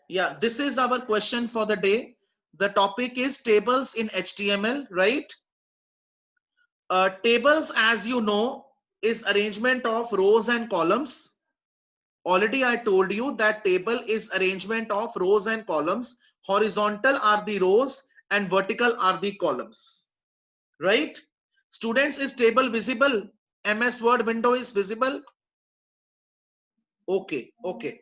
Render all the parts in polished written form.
Yeah, this is our question for the day. The topic is tables in HTML, right? Tables, as you know, is arrangement of rows and columns. Already I told you that table is arrangement of rows and columns. Horizontal are the rows and vertical are the columns, right? Students, is table visible? MS Word window is visible? Okay, okay.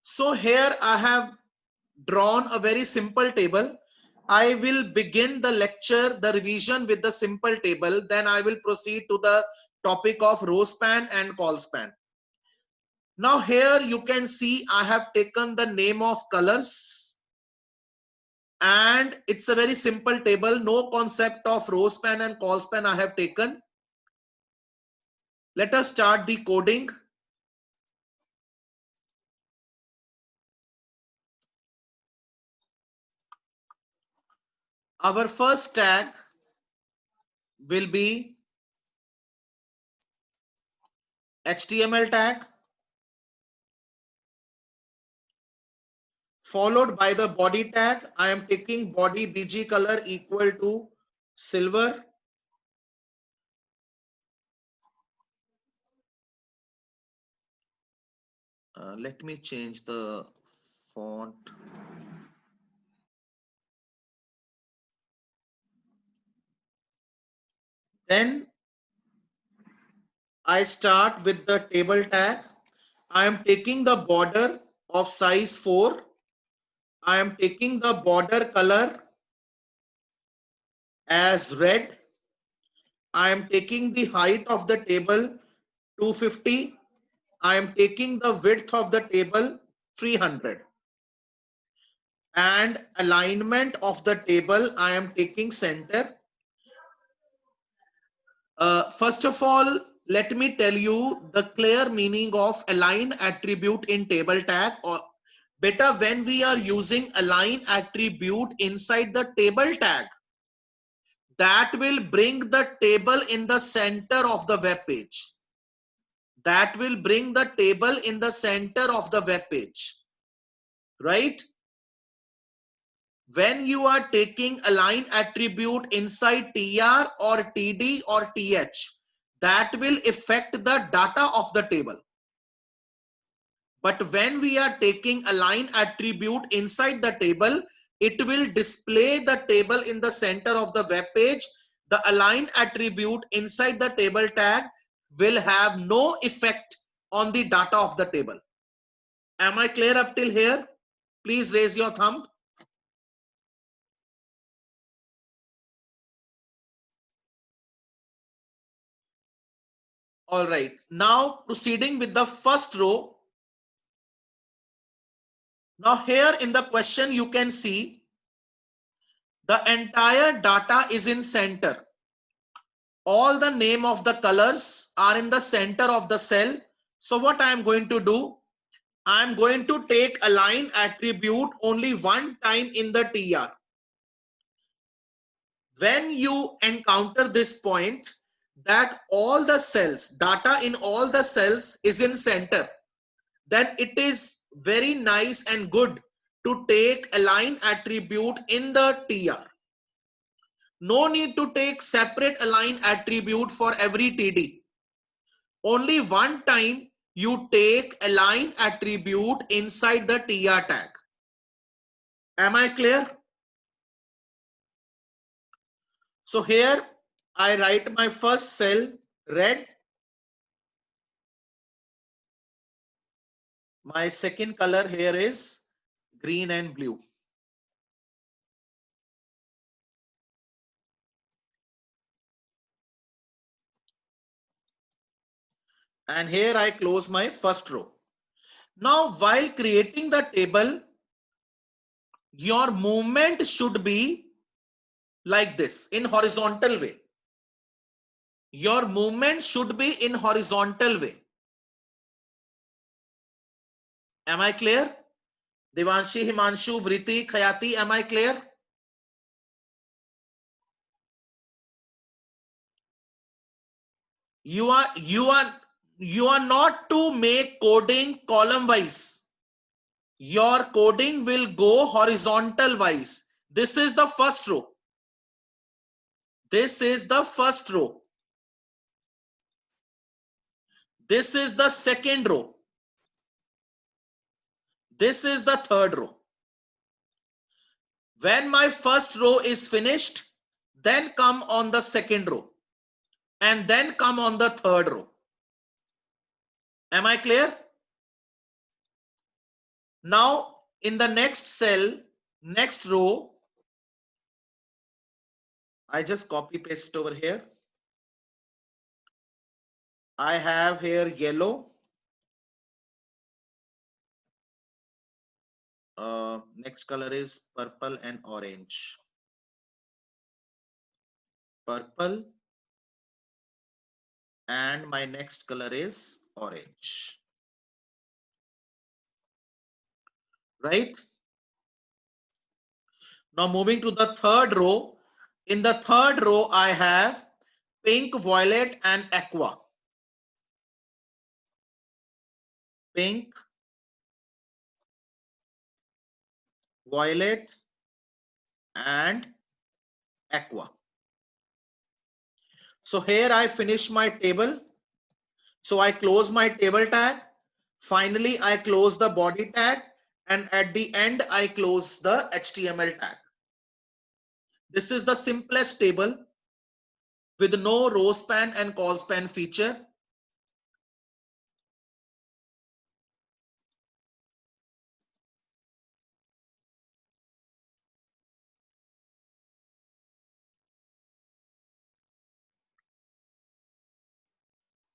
So here I have drawn a very simple table. I will begin the lecture, the revision with the simple table. Then I will proceed to the topic of row span and col span. Now here you can see I have taken the name of colors, and it's a very simple table. No concept of row span and col span I have taken. Let us start the coding. Our first tag will be HTML tag, followed by the body tag. I am taking body BG color equal to silver. Let me change the font. Then I start with the table tag. I am taking the border of size 4. I am taking the border color as red. I am taking the height of the table 250. I am taking the width of the table 300. And alignment of the table, I am taking center. First of all, let me tell you the clear meaning of align attribute in table tag, or better, when we are using align attribute inside the table tag, that will bring the table in the center of the web page. That will bring the table in the center of the web page, right? When you are taking align attribute inside tr or td or th, that will affect the data of the table. But when we are taking align attribute inside the table, it will display the table in the center of the web page. The align attribute inside the table tag will have no effect on the data of the table. Am I clear up till here? Please raise your thumb. All right, now proceeding with the first row. Now here in the question you can see the entire data is in center. All the name of the colors are in the center of the cell. So what I am going to do, I am going to take align attribute only one time in the tr. When you encounter this point that all the cells, data in all the cells is in center, then it is very nice and good to take align attribute in the tr. No need to take separate align attribute for every td. Only one time you take align attribute inside the tr tag. Am I clear? So here I write my first cell red, my second color here is green and blue. And here I close my first row. Now while creating the table, your movement should be like this, in horizontal way. Your movement should be in horizontal way. Am I clear? Devanshi, Himanshu, Vriti, Khayati, am I clear? You are not to make coding column wise. your coding will go horizontal wise. This is the first row. This is the first row. This is the second row. This is the third row. When my first row is finished, then come on the second row and then come on the third row. Am I clear? Now in the next cell, next row, I just copy paste over here. I have here yellow. Next color is purple and orange. Purple, and my next color is orange. Right? Now moving to the third row. In the third row, I have pink, violet, and aqua. Pink, violet, and aqua. So here I finish my table. So I close my table tag. Finally, I close the body tag. And at the end, I close the HTML tag. This is the simplest table with no row span and col span feature.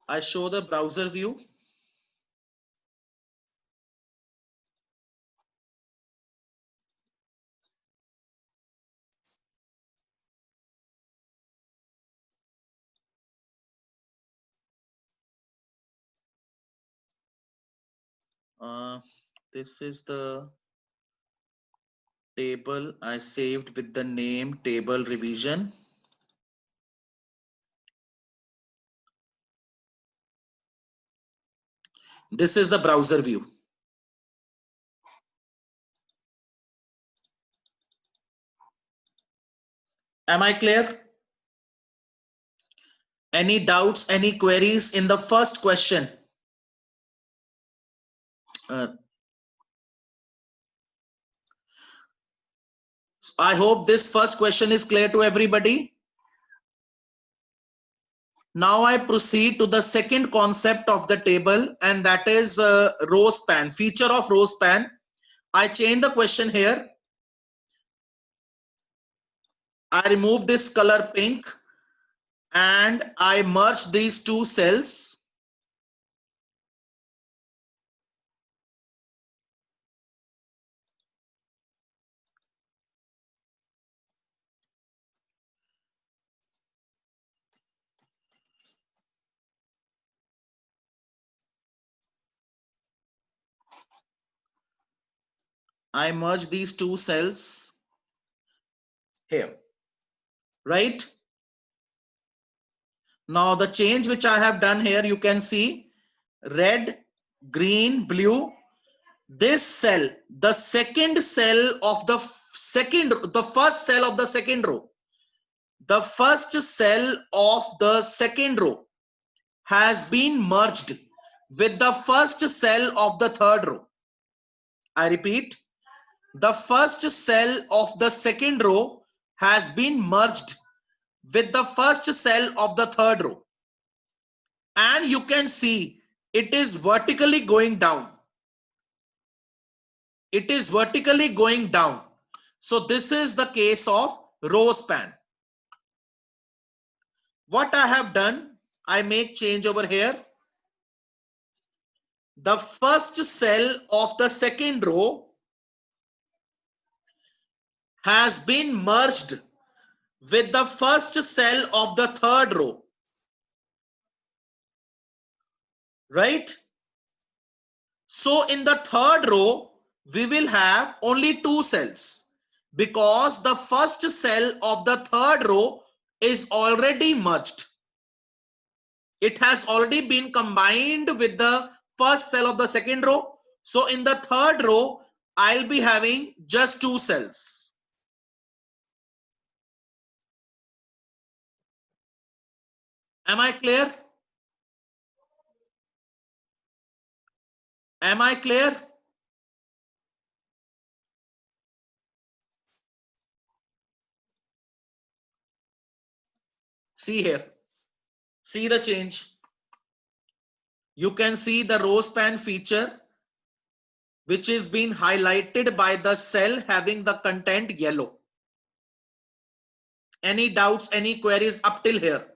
I show the browser view. This is the table I saved with the name table revision. This is the browser view. Am I clear? Any doubts, any queries in the first question? I hope this first question is clear to everybody. Now I proceed to the second concept of the table, and that is row span, feature of row span. I change the question here. I remove this color pink and I merge these two cells. I merge these two cells here, right? Now the change which I have done here, you can see red, green, blue. This cell, the second cell of the first cell of the second row, the first cell of the second row has been merged with the first cell of the third row. I repeat, the first cell of the second row has been merged with the first cell of the third row. And you can see it is vertically going down. It is vertically going down. So this is the case of row span. What I have done, I make change over here. The first cell of the second row has been merged with the first cell of the third row. Right? So in the third row, we will have only two cells because the first cell of the third row is already merged. It has already been combined with the first cell of the second row. So in the third row, I'll be having just 2 cells. Am I clear? Am I clear? See here. See the change. You can see the row span feature, which is being highlighted by the cell having the content yellow. Any doubts, any queries up till here?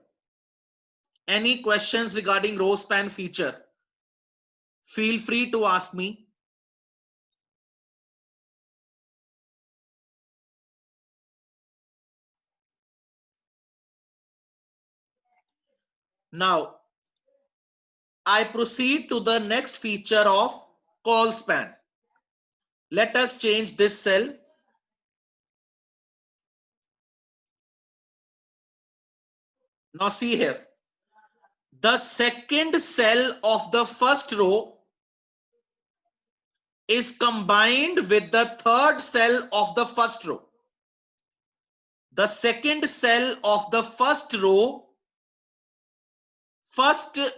Any questions regarding row span feature? Feel free to ask me. Now, I proceed to the next feature of call span. Let us change this cell. Now see here. The second cell of the first row is combined with the third cell of the first row. The second cell of the first row,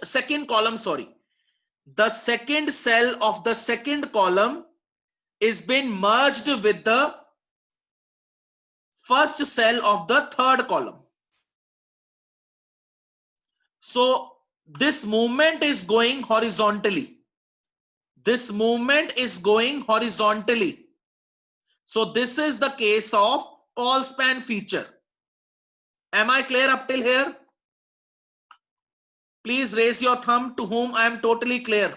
second column, sorry. The second cell of the second column is been merged with the first cell of the third column. So this movement is going horizontally. This movement is going horizontally. So this is the case of call span feature. Am I clear up till here? Please raise your thumb to whom I am totally clear.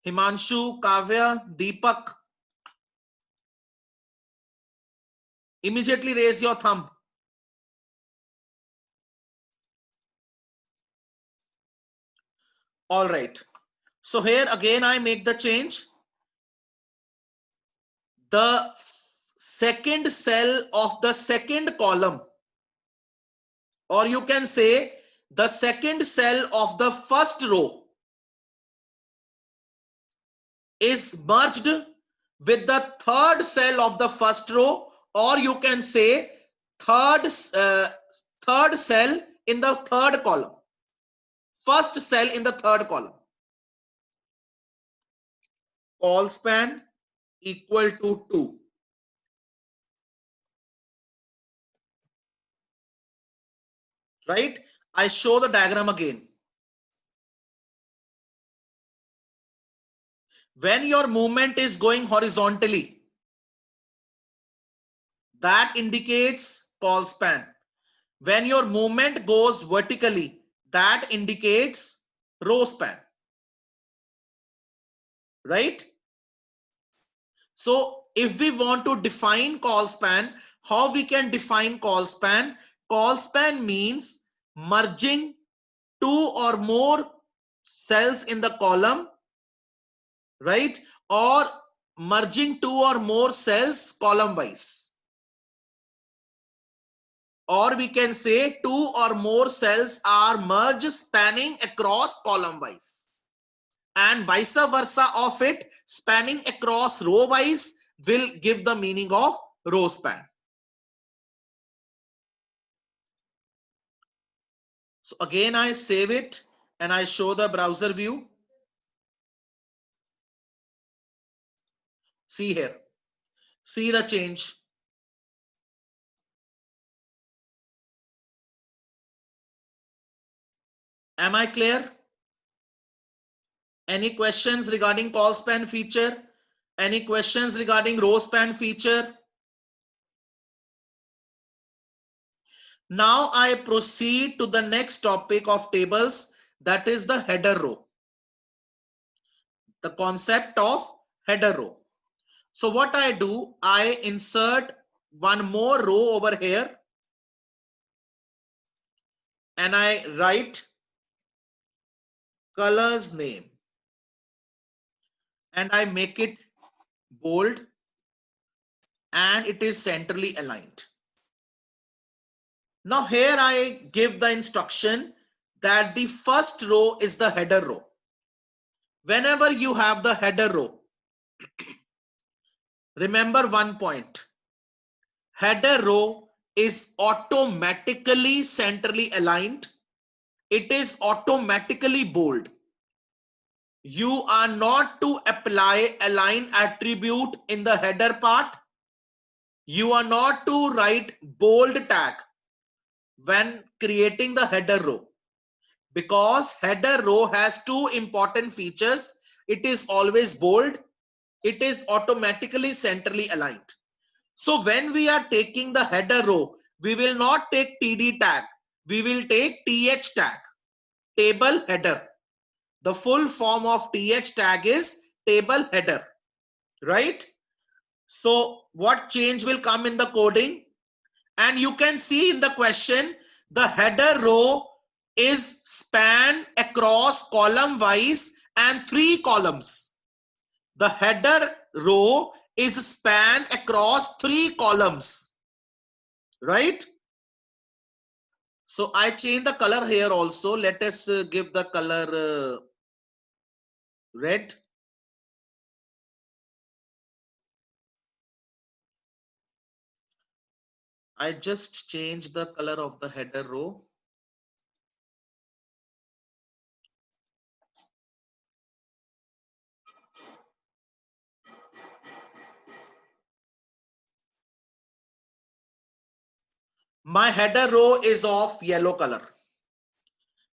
Himanshu, Kavya, Deepak. Immediately raise your thumb. All right. So here again I make the change. The second cell of the second column, or you can say the second cell of the first row, is merged with the third cell of the first row, or you can say third cell in the third column, first cell in the third column. Call span equal to 2. Right? I show the diagram again. When your movement is going horizontally, that indicates call span. When your movement goes vertically, that indicates row span. Right? So if we want to define call span, how we can define call span? Call span means merging 2 or more cells in the column, right? Or merging 2 or more cells column wise. Or we can say 2 or more cells are merged spanning across column wise. And vice versa of it, spanning across row wise will give the meaning of row span. So again, I save it and I show the browser view. See here. See the change. Am I clear? Any questions regarding call span feature? Any questions regarding row span feature? Now I proceed to the next topic of tables, that is the header row. The concept of header row. So what I do, I insert one more row over here and I write colors name and I make it bold and it is centrally aligned. Now here I give the instruction that the first row is the header row. Whenever you have the header row, remember one point. Header row is automatically centrally aligned. It is automatically bold. You are not to apply align attribute in the header part. You are not to write bold tag when creating the header row, because header row has two important features. It is always bold. It is automatically centrally aligned. So when we are taking the header row, we will not take TD tag. We will take TH tag, table header. The full form of TH tag is table header, right? So what change will come in the coding? And you can see in the question, the header row is span across column wise and 3 columns. The header row is span across 3 columns, right? So I change the color here also. Let us give the color red. I just change the color of the header row. My header row is of yellow color.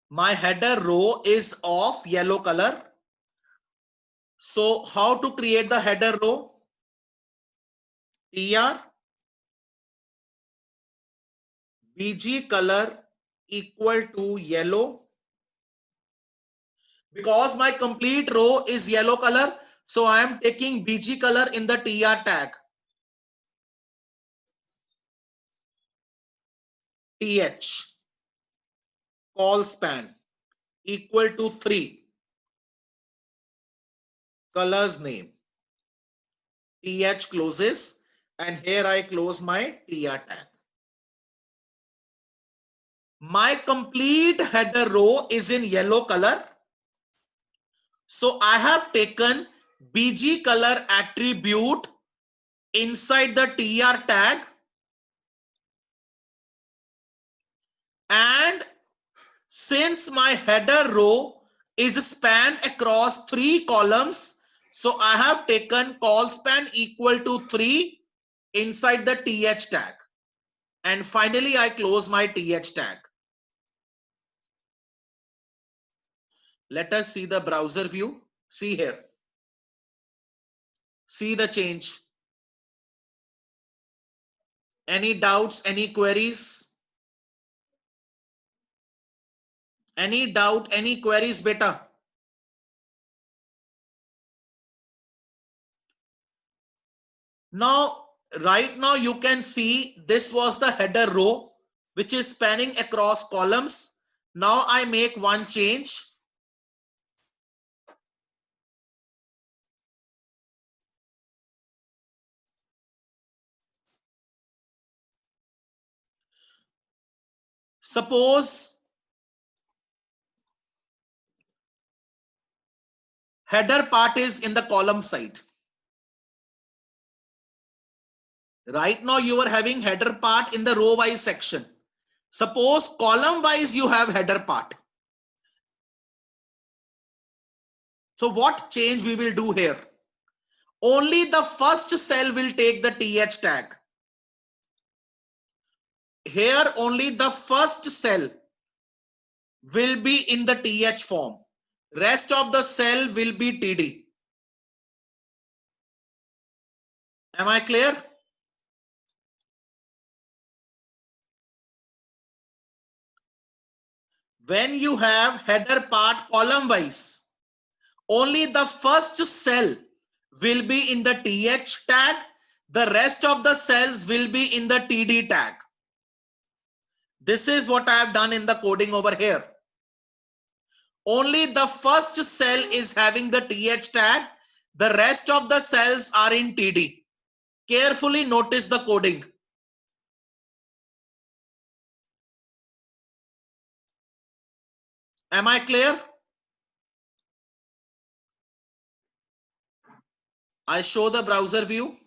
My header row is of yellow color. So how to create the header row? TR BG color equal to yellow. Because my complete row is yellow color, so I am taking BG color in the TR tag. TH call span equal to 3. Colors name. TH closes, and here I close my TR tag. My complete header row is in yellow color. So I have taken BG color attribute inside the TR tag, and since my header row is span across 3 columns, so I have taken call span equal to 3 inside the TH tag. And finally, I close my TH tag. Let us see the browser view. See here. See the change. Any doubts, any queries? Any doubt, any queries, beta? Now, right now you can see this was the header row, which is spanning across columns. Now I make one change. Suppose header part is in the column side. Right now you are having header part in the row wise section. Suppose column wise you have header part. So what change we will do here? Only the first cell will take the TH tag. Here only the first cell will be in the TH form. Rest of the cell will be TD. Am I clear? When you have header part column wise, only the first cell will be in the TH tag. The rest of the cells will be in the TD tag. This is what I have done in the coding over here. Only the first cell is having the TH tag. The rest of the cells are in TD. Carefully notice the coding. Am I clear? I show the browser view.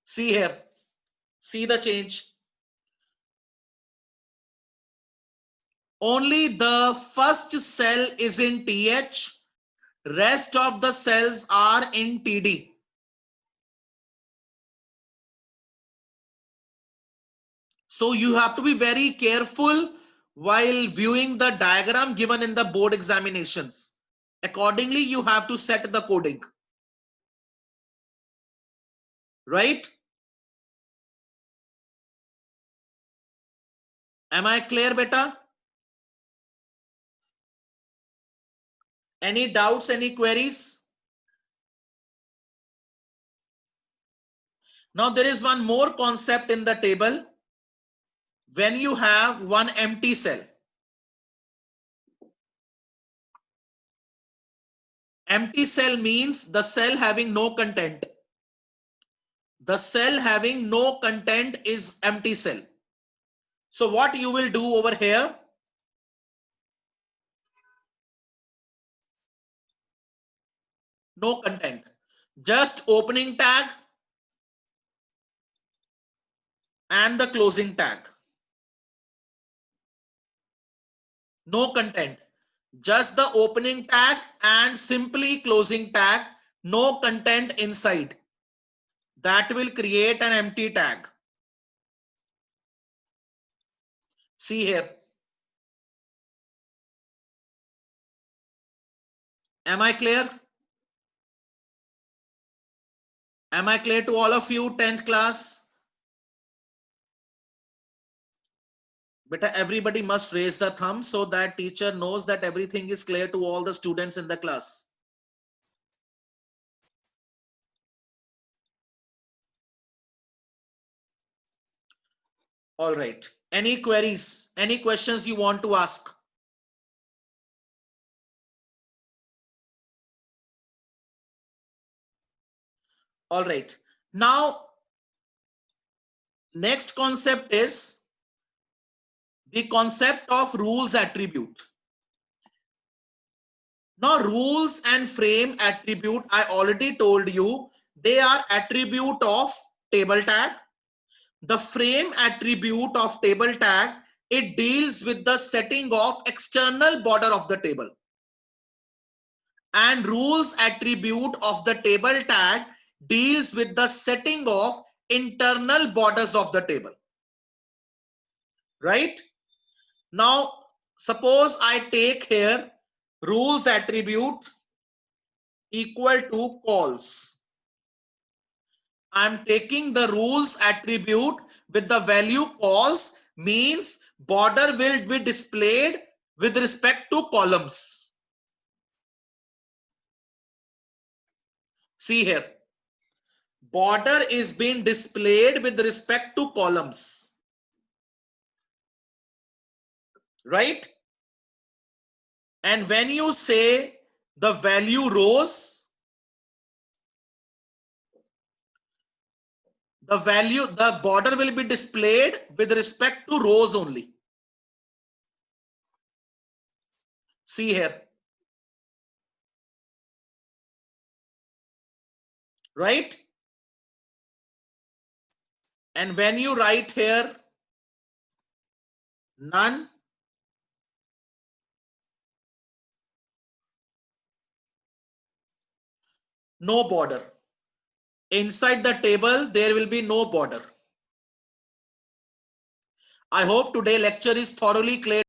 See here, see the change. Only the first cell is in TH, rest of the cells are in TD. So you have to be very careful while viewing the diagram given in the board examinations. Accordingly, you have to set the coding. Right? Am I clear, beta? Any doubts, any queries? Now there is one more concept in the table. When you have one empty cell, empty cell means the cell having no content. The cell having no content is empty cell. So what you will do over here, no content, just opening tag and the closing tag. No content, just the opening tag and simply closing tag, no content inside. That will create an empty tag. See here. Am I clear? Am I clear to all of you, 10th class? Beta, everybody must raise the thumb so that teacher knows that everything is clear to all the students in the class. All right. Any queries? Any questions you want to ask? All right. Now, next concept is the concept of rules attribute. Now, rules and frame attribute, I already told you, they are attribute of table tag. The frame attribute of table tag, it deals with the setting of external border of the table. And rules attribute of the table tag deals with the setting of internal borders of the table. Right? Now, suppose I take here rules attribute equal to calls. I'm taking the rules attribute with the value calls, means border will be displayed with respect to columns. See here, border is being displayed with respect to columns. Right? And when you say the value rows, the border will be displayed with respect to rows only. See here. Right? And when you write here none, no border. Inside the table, there will be no border. I hope today lecture is thoroughly clear.